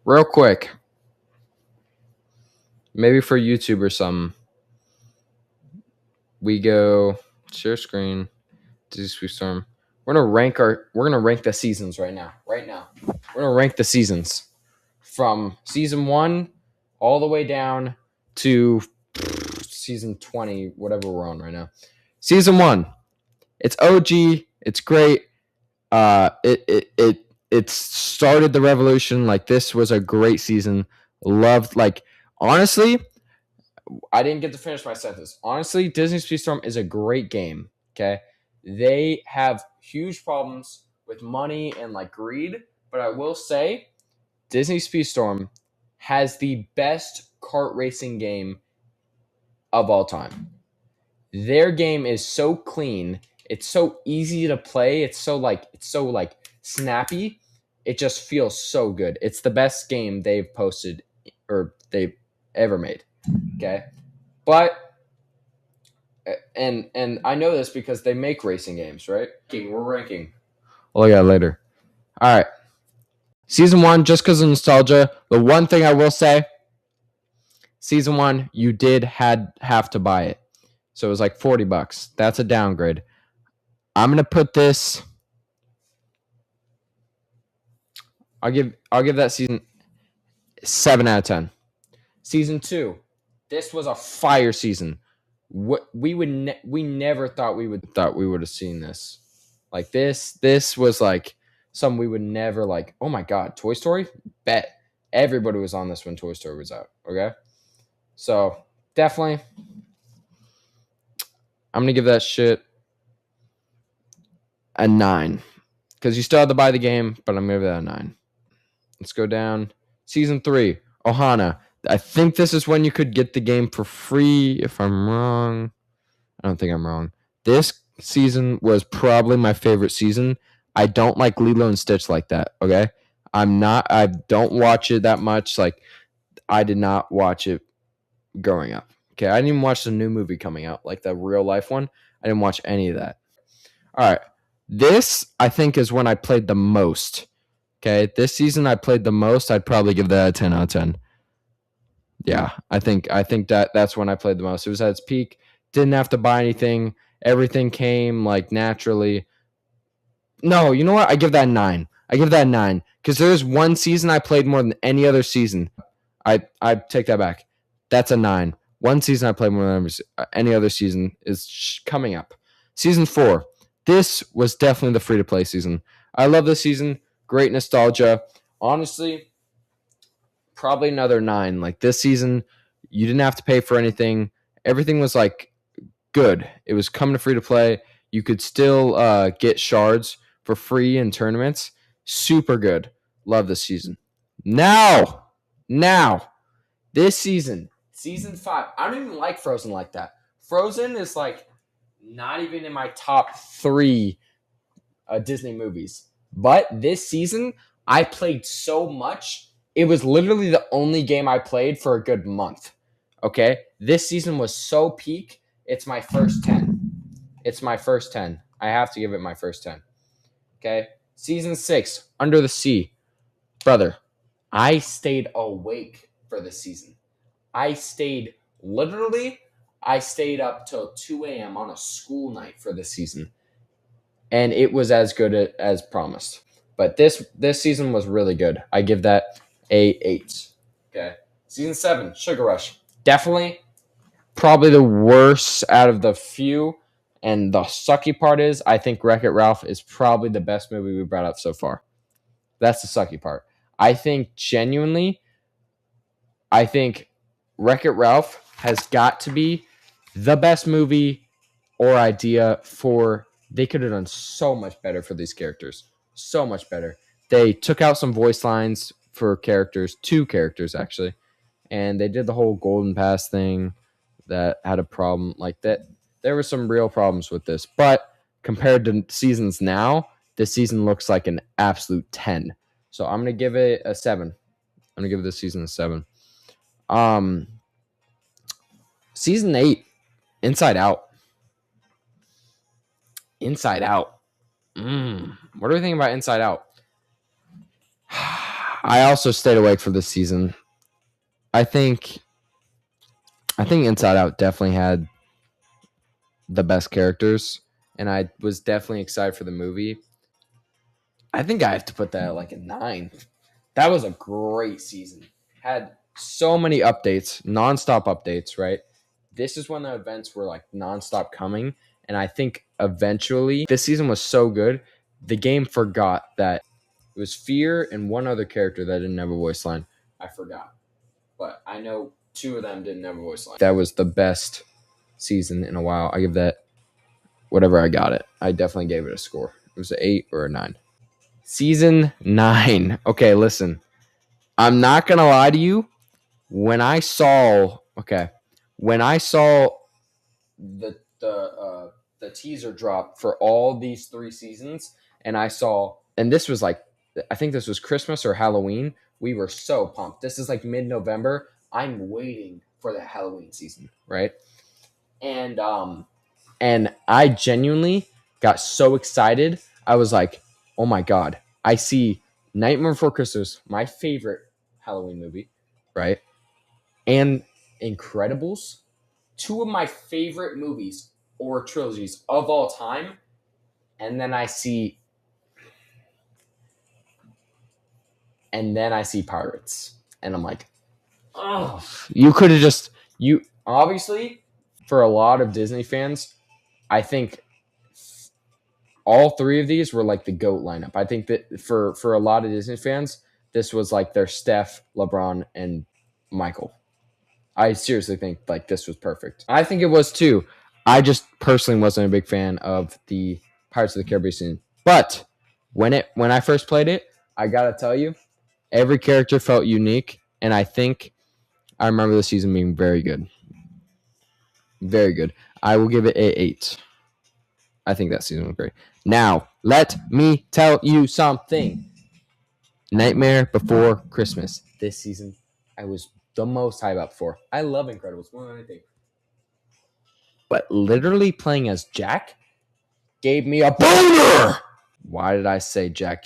real quick, maybe for YouTube or something, we go share screen, Disney Speedstorm. We're gonna rank the seasons right now. We're gonna rank the seasons from season 1 all the way down to season 20, whatever we're on right now. Season 1, it's OG, it's great. It started the revolution. Like, this was a great season. Loved, like, honestly, I didn't get to finish my sentence. Honestly, Disney Speedstorm is a great game. Okay, they have huge problems with money and like greed, but I will say Disney Speedstorm has the best kart racing game of all time. Their game is so clean. It's so easy to play. It's so snappy. It just feels so good. It's the best game they've posted or they've ever made. Okay. But and I know this because they make racing games, right? We're ranking. I'll look at it later. All right. Season 1, just because of nostalgia. The one thing I will say, season 1, you did have to buy it. So it was like $40. That's a downgrade. I'm gonna put this. I'll give that season 7 out of 10. Season 2, this was a fire season. We never thought we would have seen this. Like, this was like something we would never like. Oh my god, Toy Story? Bet everybody was on this when Toy Story was out. Okay, so definitely, I'm gonna give that shit a 9 because you still have to buy the game, but I'm gonna give that a 9. Let's go down. Season 3, Ohana. I think this is when you could get the game for free. If I'm wrong, I don't think I'm wrong. This season was probably my favorite season. I don't like Lilo and Stitch like that. Okay, I don't watch it that much. Like, I did not watch it growing up. Okay, I didn't even watch the new movie coming out, like the real life one. I didn't watch any of that. All right, this I think is when I played the most. Okay, this season I played the most. I'd probably give that a 10 out of 10. Yeah, I think that's when I played the most. It was at its peak. Didn't have to buy anything. Everything came like naturally. No, you know what? I give that a 9. I give that a 9 because there's one season I played more than any other season. I take that back. That's a 9. One season I played more than any other season is coming up. Season 4. This was definitely the free-to-play season. I love this season. Great nostalgia. Honestly, probably another 9. Like, this season, you didn't have to pay for anything. Everything was like good. It was coming to free-to-play. You could still get shards for free in tournaments. Super good. Love this season. Now, this season, season 5. I don't even like Frozen like that. Frozen is like not even in my top 3 Disney movies. But this season, I played so much. It was literally the only game I played for a good month. Okay? This season was so peak. It's my first 10. It's my first 10. I have to give it my first 10. Okay? Season 6, Under the Sea. Brother, I stayed awake for this season. I stayed up till 2 a.m. on a school night for this season. And it was as good as promised. But this season was really good. I give that a 8. Okay. Season 7, Sugar Rush. Definitely probably the worst out of the few. And the sucky part is, I think Wreck-It Ralph is probably the best movie we brought up so far. That's the sucky part. I think Wreck-It Ralph has got to be the best movie or idea for. They could have done so much better for these characters. So much better. They took out some voice lines for characters, 2 characters actually, and they did the whole Golden Pass thing that had a problem like that. There were some real problems with this, but compared to seasons now, this season looks like an absolute 10. So I'm gonna give it a 7. I'm gonna give this season a 7. Season 8, Inside Out. Inside Out. What do we think about Inside Out? I also stayed awake for this season. I think Inside Out definitely had the best characters, and I was definitely excited for the movie. I think I have to put that at like a 9. That was a great season. Had so many updates, nonstop updates, right? This is when the events were like nonstop coming. And I think eventually this season was so good, the game forgot that it was Fear and one other character that didn't have a voice line. I forgot. But I know 2 of them didn't have a voice line. That was the best season in a while. I give that whatever I got it. I definitely gave it a score. It was an 8 or a 9. Season 9. Okay, listen. I'm not gonna lie to you. When I saw the the teaser drop for all these 3 seasons, and this was like, I think this was Christmas or Halloween. We were so pumped. This is like mid-November. I'm waiting for the Halloween season, right? And I genuinely got so excited. I was like, oh my God, I see Nightmare Before Christmas, my favorite Halloween movie, right? And Incredibles, 2 of my favorite movies or trilogies of all time. And then I see Pirates. And I'm like, oh, you could have obviously, for a lot of Disney fans, I think all 3 of these were like the GOAT lineup. I think that for a lot of Disney fans, this was like their Steph, LeBron, and Michael. I seriously think like this was perfect. I think it was too. I just personally wasn't a big fan of the Pirates of the Caribbean scene. But when I first played it, I gotta tell you, every character felt unique, and I think I remember the season being very good. Very good. I will give it a 8. I think that season was great. Now, let me tell you something. Nightmare Before Christmas. This season, I was the most hyped up for. I love Incredibles more than anything. But literally playing as Jack gave me a boner. Why did I say Jack?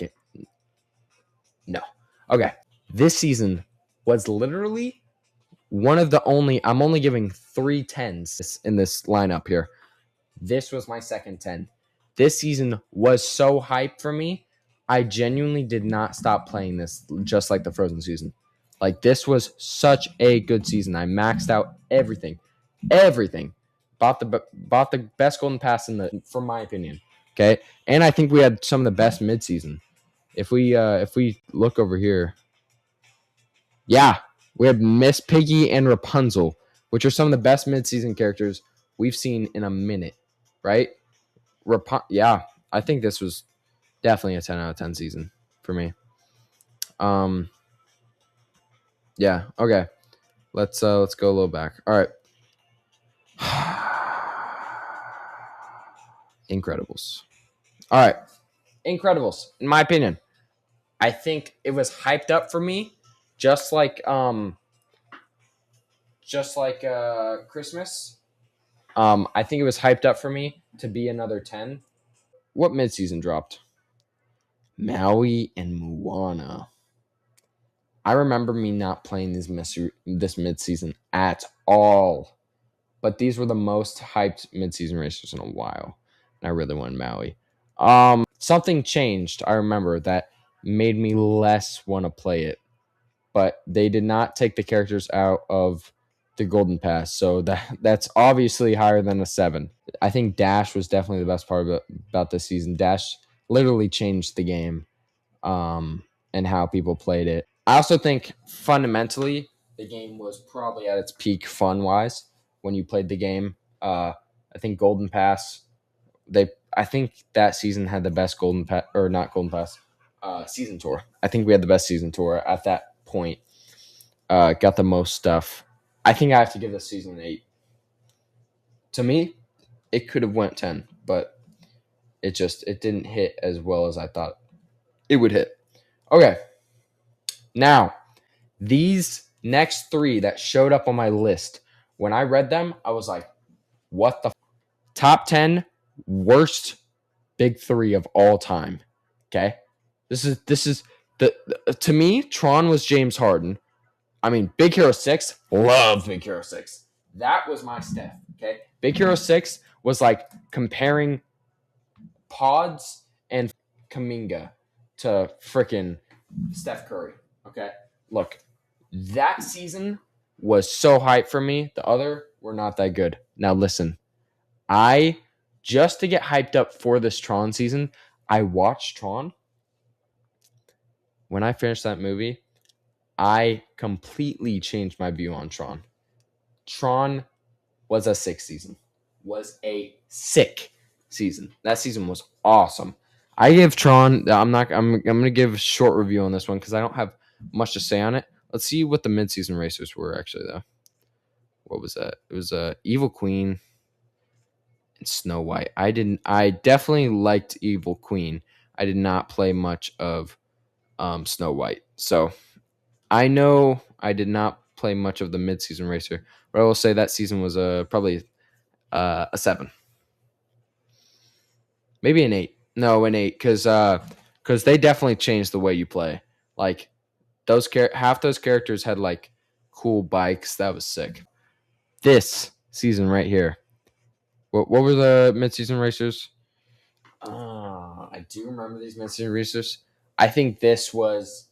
No. Okay. This season was literally one of the only, I'm only giving 3 10s in this lineup here. This was my second 10. This season was so hyped for me. I genuinely did not stop playing this, just like the Frozen season. Like, this was such a good season. I maxed out everything. Bought the best golden pass from my opinion. Okay, and I think we had some of the best midseason. If we look over here, yeah, we have Miss Piggy and Rapunzel, which are some of the best midseason characters we've seen in a minute, right? Yeah, I think this was definitely a 10 out of 10 season for me. Yeah, okay. Let's go a little back. All right. Incredibles. All right. Incredibles, in my opinion. I think it was hyped up for me, just like Christmas. I think it was hyped up for me to be another 10. What midseason dropped? Maui and Moana. I remember me not playing this midseason at all. But these were the most hyped midseason racers in a while. And I really wanted Maui. Something changed, I remember, that made me less want to play it. But they did not take the characters out of the Golden Pass. So that's obviously higher than a 7. I think Dash was definitely the best part about this season. Dash literally changed the game and how people played it. I also think fundamentally the game was probably at its peak fun-wise when you played the game. I think Golden Pass, I think that season had the best Golden Pass, or not Golden Pass, season tour. I think we had the best season tour at that point. Got the most stuff. I think I have to give this season an 8. To me, it could have went 10, but it didn't hit as well as I thought it would hit. Okay. Now, these next 3 that showed up on my list, when I read them, I was like, what the top 10 worst big 3 of all time. Okay? This is To me, Tron was James Harden. I mean, Big Hero 6, love Big Hero 6. That was my Steph, okay? Big Hero 6 was like comparing Pods and Kaminga to freaking Steph Curry, okay? Look, that season was so hype for me. The other were not that good. Now listen, just to get hyped up for this Tron season, I watched Tron. When I finished that movie, I completely changed my view on Tron. Tron was a sick season. Was a sick season. That season was awesome. I give Tron. I'm gonna give a short review on this one because I don't have much to say on it. Let's see what the mid-season racers were actually though. What was that? It was Evil Queen and Snow White. I definitely liked Evil Queen. I did not play much of Snow White. So I know I did not play much of the mid-season racer, but I will say that season was probably a 7, maybe an 8. No, an 8, because they definitely changed the way you play. Like half those characters had like cool bikes. That was sick. This season right here. What were the mid-season racers? I do remember these mid-season racers. I think this was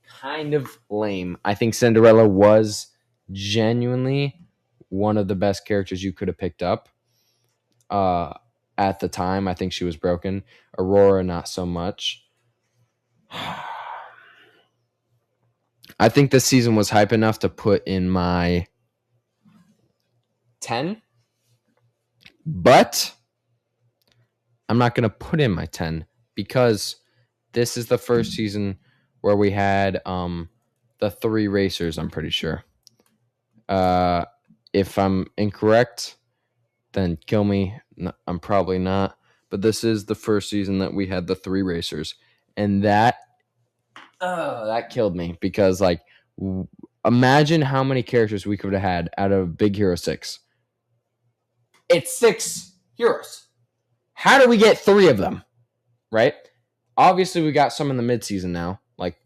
kind of lame. I think Cinderella was genuinely one of the best characters you could have picked up. At the time, I think she was broken. Aurora, not so much. I think this season was hype enough to put in my 10, but I'm not going to put in my 10 because this is the first season where we had the 3 racers, I'm pretty sure. If I'm incorrect, then kill me. No, I'm probably not. But this is the first season that we had the 3 racers. And that killed me because, like, imagine how many characters we could have had out of Big Hero 6. It's 6 heroes. How do we get 3 of them? Right? Obviously, we got some in the mid-season now. Like,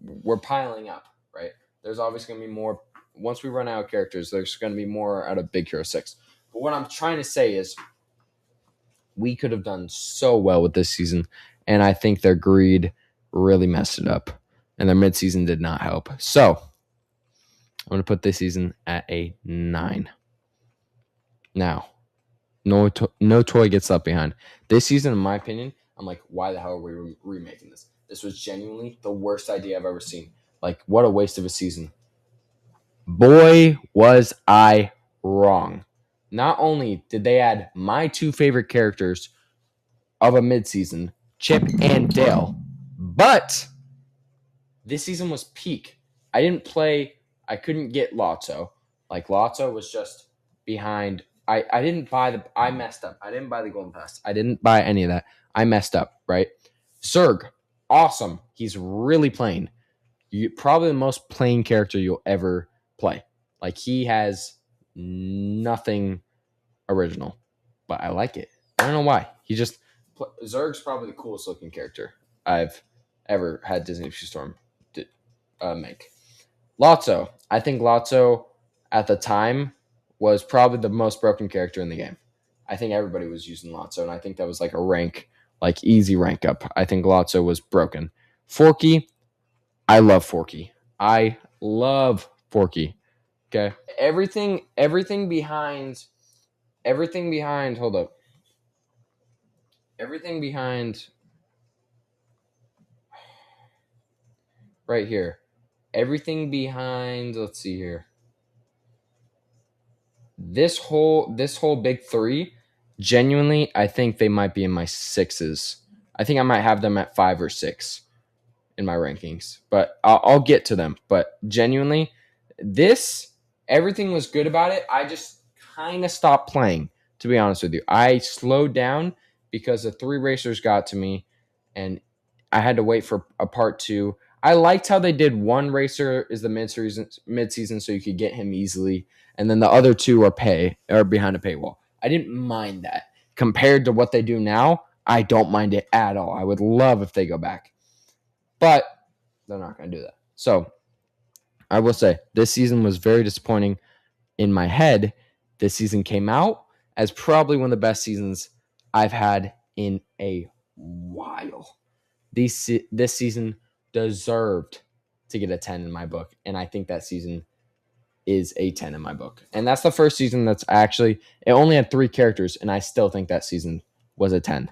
we're piling up, right? There's obviously going to be more. Once we run out of characters, there's going to be more out of Big Hero 6. But what I'm trying to say is we could have done so well with this season, and I think their greed really messed it up, and their mid-season did not help. So I'm going to put this season at a 9. Now, no toy gets left behind. This season, in my opinion, I'm like, why the hell are we remaking this? This was genuinely the worst idea I've ever seen. Like, what a waste of a season. Boy, was I wrong. Not only did they add my 2 favorite characters of a midseason, Chip and Dale, but this season was peak. I couldn't get Lotso. Like, Lotso was just behind. I messed up. I didn't buy the Golden Pass. I didn't buy any of that. I messed up, right? Zerg, awesome. He's really plain. Probably the most plain character you'll ever play. Like, he has nothing original, but I like it. I don't know why. Zerg's probably the coolest looking character I've ever had Disney Speedstorm make. Lotso. I think Lotso at the time was probably the most broken character in the game. I think everybody was using Lotso, and I think that was like a rank, like easy rank up. I think Lotso was broken. Forky. I love Forky. I love Forky. Okay. Everything behind, hold up. Everything behind right here. Everything behind, let's see here. This whole big 3, genuinely, I think they might be in my 6s. I think I might have them at 5 or 6 in my rankings, but I'll get to them. But genuinely, everything was good about it. I just kind of stopped playing, to be honest with you. I slowed down because the 3 racers got to me, and I had to wait for a part 2. I liked how they did 1 racer is the mid-season so you could get him easily, and then the other 2 are behind a paywall. I didn't mind that. Compared to what they do now, I don't mind it at all. I would love if they go back. But They're not going to do that. So I will say this season was very disappointing. In my head, this season came out as probably one of the best seasons I've had in a while. This season deserved to get a 10 in my book, and I think that season is a 10 in my book. And that's the first season that's actually, it only had 3 characters, and I still think that season was a 10.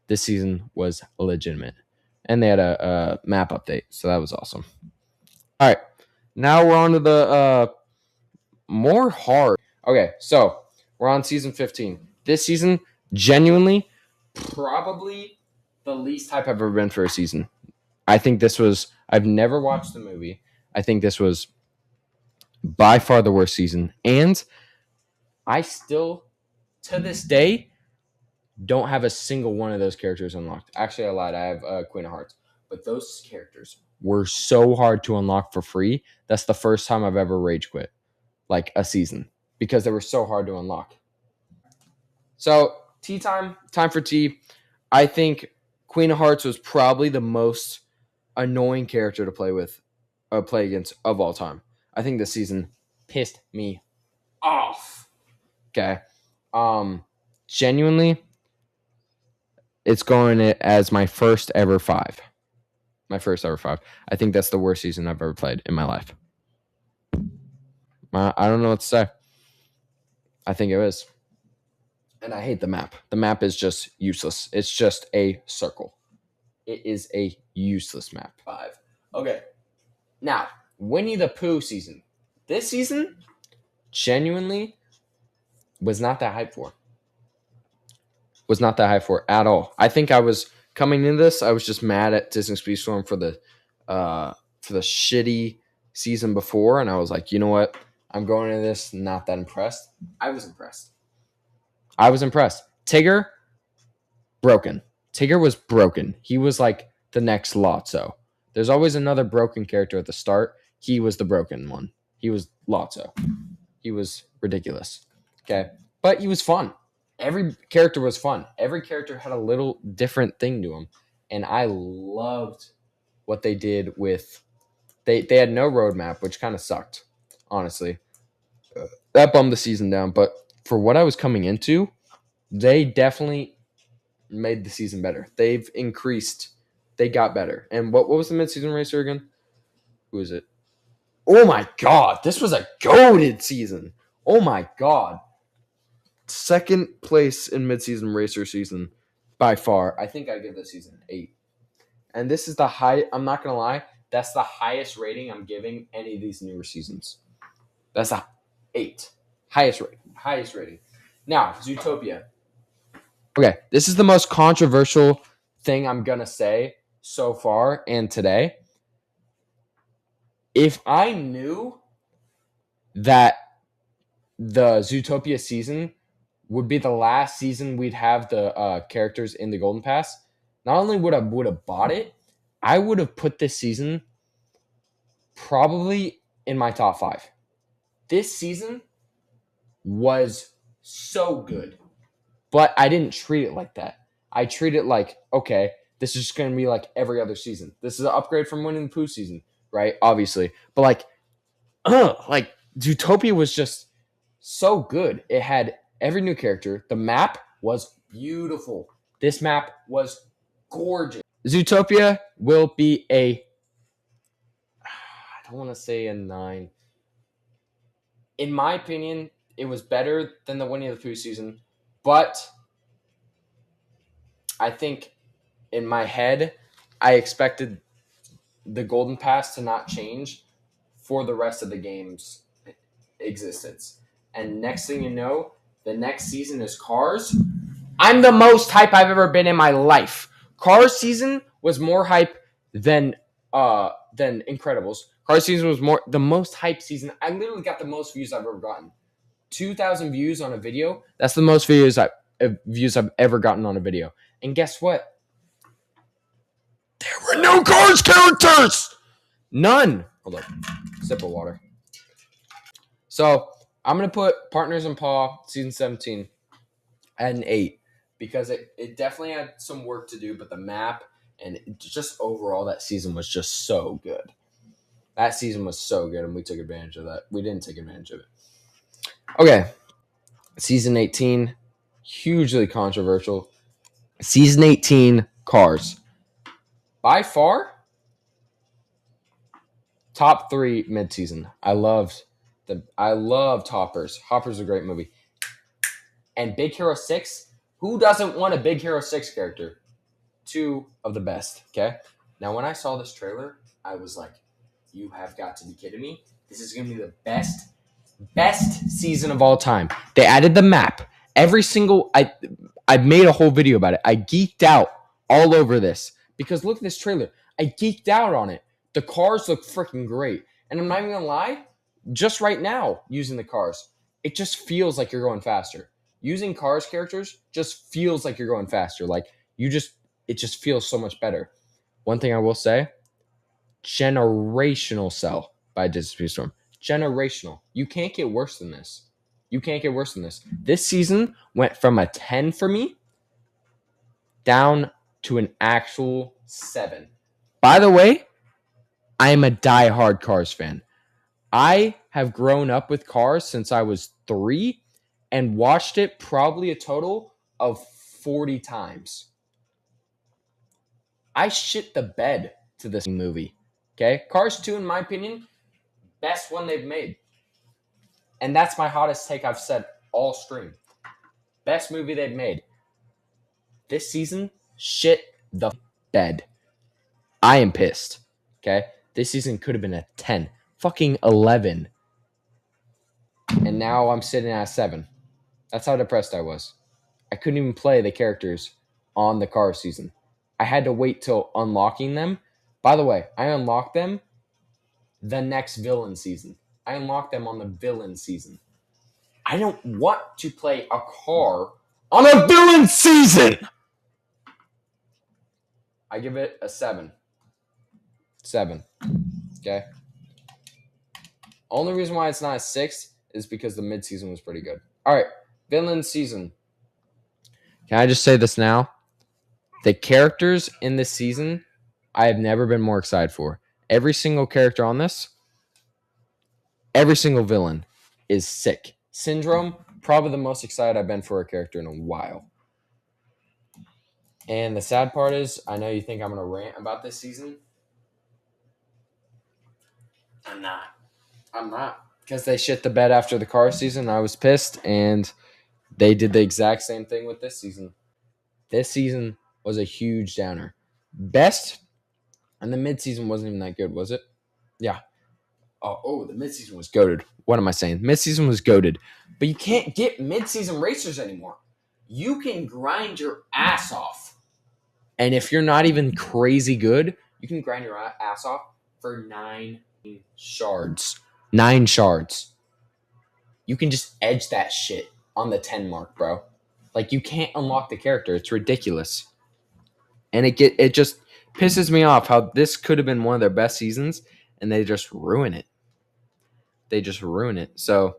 This season was legitimate. And they had a map update, so that was awesome. All right, now we're on to the more hard. Okay, so we're on season 15. This season, genuinely, probably the least hype I've ever been for a season. I think this was, I've never watched the movie. I think this was by far the worst season. And I still, to this day, don't have a single one of those characters unlocked. Actually, I lied. I have Queen of Hearts. But those characters were so hard to unlock for free. That's the first time I've ever rage quit, like a season, because they were so hard to unlock. So, time for tea. I think Queen of Hearts was probably the most annoying character to play against of all time. I think this season pissed me off. Okay. Genuinely, it's going as my first ever 5. My first ever 5. I think that's the worst season I've ever played in my life. I don't know what to say. I think it is. And I hate the map. The map is just useless. It's just a circle. It is a useless map. 5. Okay. Now, Winnie the Pooh season. This season, genuinely, was not that hyped for. Was not that hyped for at all. I think I was coming into this, I was just mad at Disney Speedstorm for the shitty season before, and I was like, you know what? I'm going into this not that impressed. I was impressed. Tigger, broken. Tigger was broken. He was like the next Lotso. There's always another broken character at the start. He was the broken one. He was Lotso. He was ridiculous. Okay. But he was fun. Every character was fun. Every character had a little different thing to him. And I loved what they did with... They had no roadmap, which kind of sucked, honestly. That bummed the season down. But for what I was coming into, they definitely made the season better. They've increased. They got better. And what was the midseason racer again? Who is it? Oh my God. This was a goated season. Oh my God. Second place in midseason racer season by far. I think I give this season an 8. And this is the high. I'm not going to lie. That's the highest rating I'm giving any of these newer seasons. That's a 8. Highest rating. Now, Zootopia. Okay, this is the most controversial thing I'm going to say so far and today. If I knew that the Zootopia season would be the last season we'd have the characters in the Golden Pass, not only would I have bought it, I would have put this season probably in my top 5. This season was so good, but I didn't treat it like that. I treat it like, okay, this is just going to be like every other season. This is an upgrade from Winnie the Pooh season, right? Obviously. But like Zootopia was just so good. It had every new character. The map was beautiful. This map was gorgeous. Zootopia will be I don't want to say a 9. In my opinion, it was better than the Winnie the Pooh season, but I think in my head, I expected the Golden Pass to not change for the rest of the game's existence. And next thing you know, the next season is Cars. I'm the most hype I've ever been in my life. Cars season was more hype than Incredibles. Cars season was the most hype season. I literally got the most views I've ever gotten. 2,000 views on a video. That's the most views I've ever gotten on a video. And guess what? There were no Cars characters. None. Hold on. Sip of water. So I'm gonna put Partners in Paw season 17 at an 8 because it definitely had some work to do, but the map And just overall, that season was just so good. That season was so good, and we took advantage of that. We didn't take advantage of it. Okay, season 18, hugely controversial. Season 18, Cars. By far, top 3 midseason. I loved Hoppers. Hoppers is a great movie. And Big Hero 6, who doesn't want a Big Hero 6 character? 2 of the best, okay? Now, when I saw this trailer, I was like, you have got to be kidding me. This is going to be the best season of all time. They added the map. I made a whole video about it. I geeked out all over this because look at this trailer. I geeked out on it. The cars look freaking great. And I'm not even going to lie, just right now, using the cars, it just feels like you're going faster. Using cars characters just feels like you're going faster. Like, it just feels so much better. One thing I will say, generational sell by Disney Speedstorm. Generational. You can't get worse than this. This season went from a 10 for me down to an actual 7. By the way, I am a diehard Cars fan. I have grown up with Cars since I was 3 and watched it probably a total of 40 times. I shit the bed to this movie. Okay? Cars 2, in my opinion, best one they've made. And that's my hottest take I've said all stream. Best movie they've made. This season, shit the bed. I am pissed. Okay? This season could have been a 10. Fucking 11. And now I'm sitting at a 7. That's how depressed I was. I couldn't even play the characters on the car season. I had to wait till unlocking them. By the way, I unlocked them the next villain season. I unlocked them on the villain season. I don't want to play a car on a villain season. I give it a 7. 7. Okay. Only reason why it's not a 6 is because the mid-season was pretty good. All right. Villain season. Can I just say this now? The characters in this season, I have never been more excited for. Every single character on this, every single villain is sick. Syndrome, probably the most excited I've been for a character in a while. And the sad part is, I know you think I'm going to rant about this season. I'm not. Because they shit the bed after the car season. I was pissed, and they did the exact same thing with this season. This season was a huge downer. Best, and the mid-season wasn't even that good, was it? Yeah. Oh, the mid-season was goated. What am I saying? Mid-season was goated. But you can't get mid-season racers anymore. You can grind your ass off. And if you're not even crazy good, you can grind your ass off for 9 shards. 9 shards. You can just edge that shit on the 10 mark, bro. Like, you can't unlock the character. It's ridiculous. And it just pisses me off how this could have been one of their best seasons, and they just ruin it. So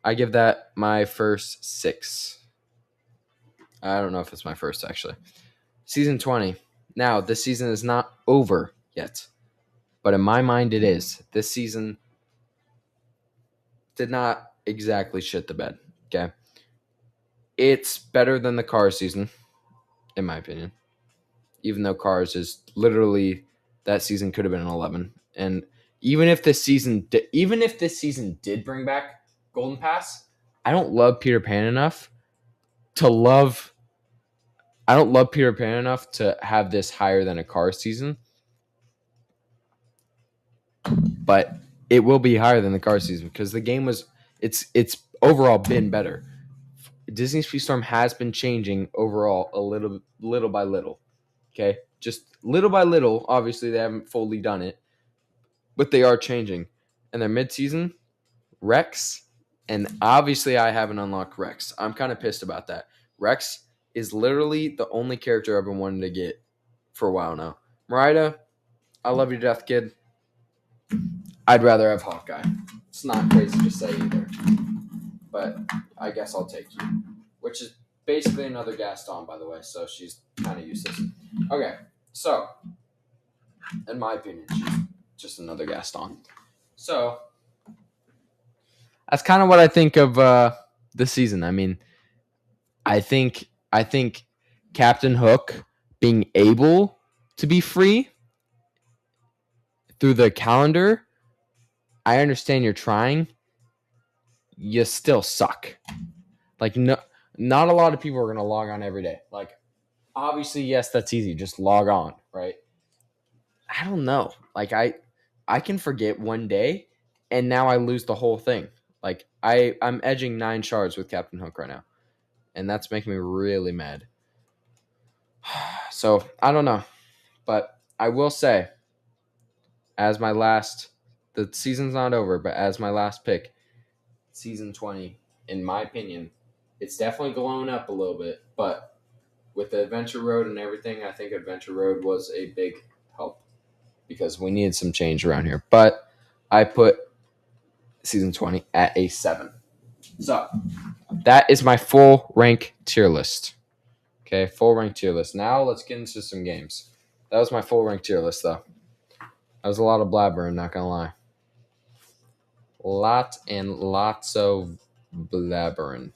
I give that my first 6. I don't know if it's my first, actually. Season 20. Now, this season is not over yet, but in my mind it is. This season did not exactly shit the bed, okay? It's better than the Cars season, in my opinion. Even though Cars is literally, that season could have been an 11. And even if this season did bring back Golden Pass, I don't love Peter Pan enough to have this higher than a Cars season. But it will be higher than the Cars season because the game it's overall been better. Disney Speedstorm has been changing overall a little by little. Okay? Just little by little. Obviously, they haven't fully done it, but they are changing. And their mid-season, Rex, and obviously I haven't unlocked Rex. I'm kind of pissed about that. Rex is literally the only character I've been wanting to get for a while now. Merida, I love you to death, kid. I'd rather have Hawkeye. It's not crazy to say either. But I guess I'll take you. Which is basically another Gaston, by the way, so she's kind of useless. Okay, So, in my opinion, she's just another Gaston. So, that's kind of what I think of this season. I mean, I think Captain Hook being able to be free through the calendar. I understand you're trying. You still suck. Like, no, not a lot of people are gonna log on every day. Like, obviously, yes, that's easy. Just log on, right? I don't know. Like, I can forget one day, and now I lose the whole thing. Like, I'm edging 9 shards with Captain Hook right now, and that's making me really mad. So I don't know, but I will say, as my last, the season's not over, but as my last pick, season 20, in my opinion, it's definitely glowing up a little bit, but with the Adventure Road and everything, I think Adventure Road was a big help because we needed some change around here. But I put season 20 at a 7. So that is my full rank tier list. Okay, full rank tier list. Now let's get into some games. That was my full rank tier list, though. That was a lot of blabbering, not gonna lie. Lots and lots of blabbering.